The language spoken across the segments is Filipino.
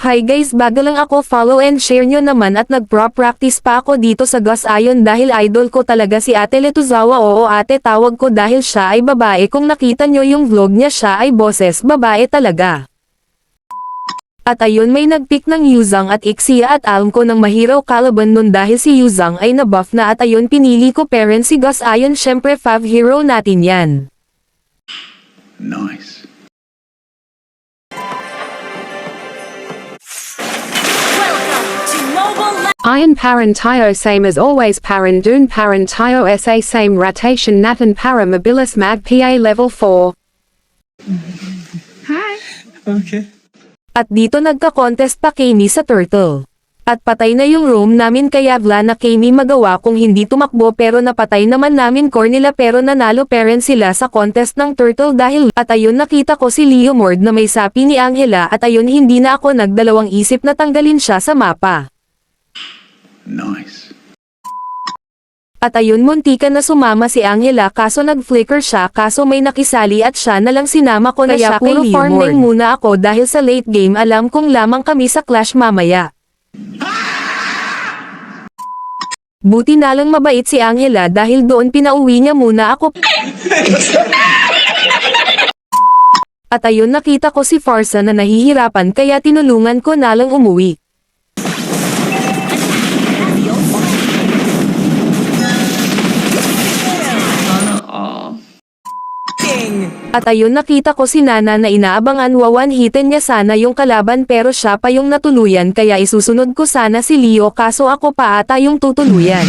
Hi guys, bago lang ako, follow and share nyo naman at nagpro-practice pa ako dito sa Gus Ion dahil idol ko talaga si Ate Letuzawa. Oo ate, tawag ko dahil siya ay babae. Kung nakita nyo yung vlog niya, siya ay boses babae talaga. At ayun, may nagpick ng Yuzang at Ixia at alam ko ng mahiraw kalaban nun dahil si Yuzang ay nabuff na at ayun pinili ko parent si Gus Ion, syempre 5 hero natin yan. Nice. Iron Parentio same as always Parandun Parentio SA same rotation Nathan Para Mobilis Mag PA level 4. Hi. Okay. At dito nagka-contest pa Kami sa turtle. At patay na yung room namin kaya wala na Kami magawa kung hindi tumakbo, pero napatay naman namin core nila pero nanalo parent sila sa contest ng turtle dahil. At ayun, nakita ko si Leomord na may sapi ni Angela at ayun, hindi na ako nagdalawang isip na tanggalin siya sa mapa. Nice. At ayun, muntikan na sumama si Angela kaso nag-flicker siya, kaso may nakisali at siya na lang sinama ko na Kaya siya kay puro farming muna ako dahil sa late game alam kong lamang kami sa clash mamaya. Buti na lang mabait si Angela dahil doon pinauwi niya muna ako. At ayun, nakita ko si Farsa na nahihirapan kaya tinulungan ko na lang umuwi. At ayun, nakita ko si Nana na inaabangan, wawan-hitin niya sana yung kalaban pero siya pa yung natuluyan kaya isusunod ko sana si Leo kaso ako pa ata yung tutuluyan.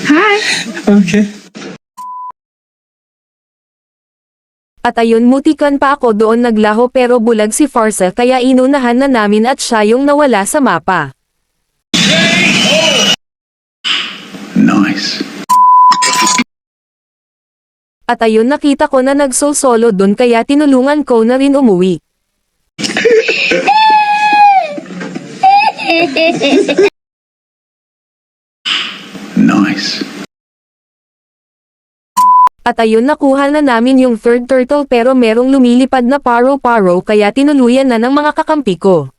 Hi. Okay. At ayun, mutikan pa ako doon naglaho pero bulag si Farsa kaya inunahan na namin at siya yung nawala sa mapa. Nice. At ayun, nakita ko na nagso-solo doon kaya tinulungan ko na rin umuwi. Nice. At ayun, nakuha na namin yung third turtle pero merong lumilipad na paro-paro kaya tinuluyan na ng mga kakampi ko.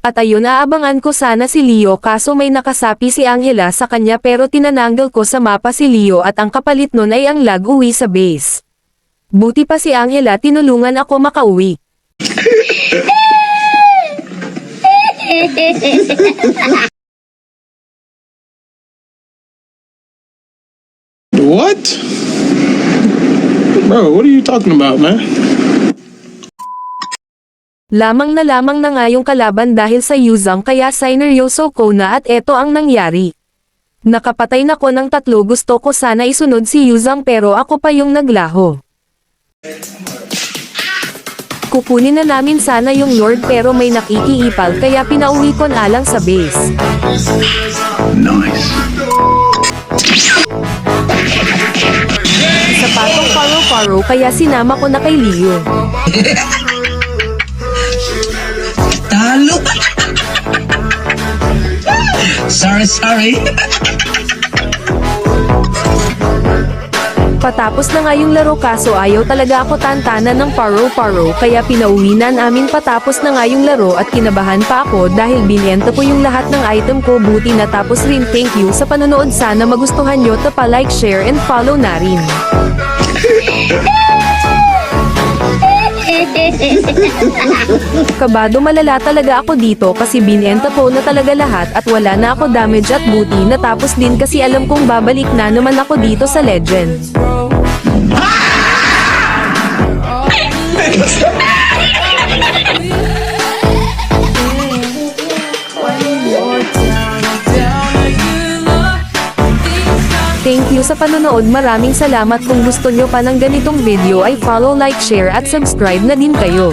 At ayun, aabangan ko sana si Leo kaso may nakasapi si Angela sa kanya pero tinananggal ko sa mapa si Leo at ang kapalit nun ay ang lag uwi sa base. Buti pa si Angela, tinulungan ako makauwi. What? Bro, what are you talking about, man? Lamang na nga yung kalaban dahil sa Yuzang kaya sineryoso ko na at eto ang nangyari. Nakapatay na ko ng 3, gusto ko sana isunod si Yuzang pero ako pa yung naglaho. Kukunin na namin sana yung Lord pero may nakikiipal kaya pinauwi ko na lang sa base. Nice. Sa patong paro-paro kaya sinama ko na kay Leo. Talo. Sorry. Patapos na nga yung laro kaso ayaw talaga ako tantanan ng paro-paro kaya pinauwi na namin patapos na nga yung laro at kinabahan pa ako dahil binenta ko yung lahat ng item ko. Buti natapos rin. Thank you sa panonood, sana magustuhan nyo to, pa like, share and follow na rin. Kabado malala talaga ako dito kasi binenta ko na talaga lahat at wala na ako damage at buti natapos din kasi alam kong babalik na naman ako dito sa Legend. Thank you sa panonood, maraming salamat. Kung gusto nyo pa ng ganitong video ay follow, like, share at subscribe na din kayo.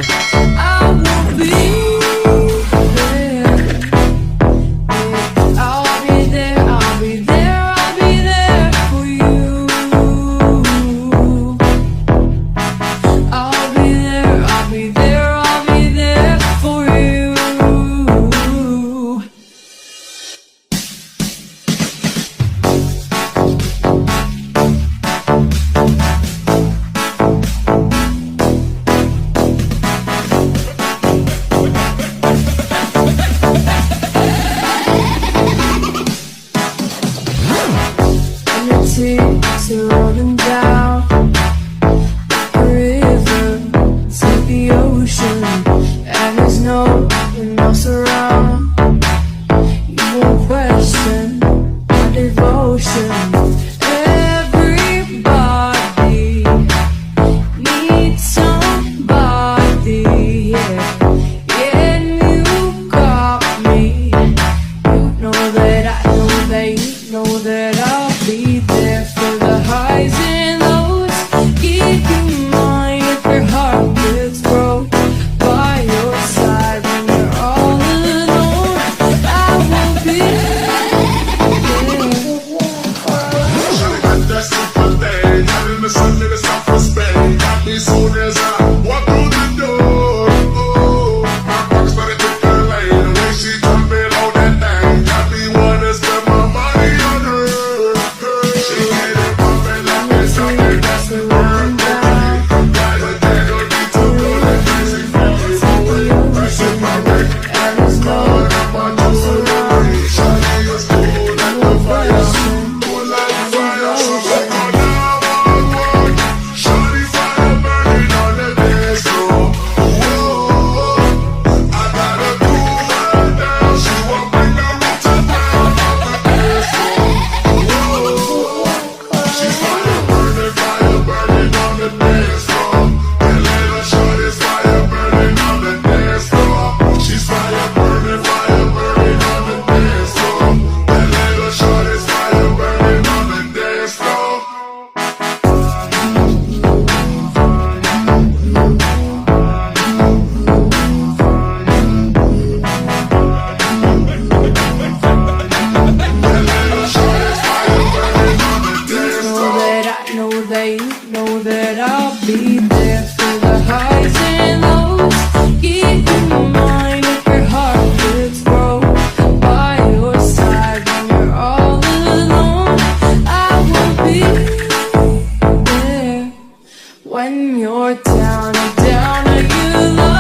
when you're down, down, you love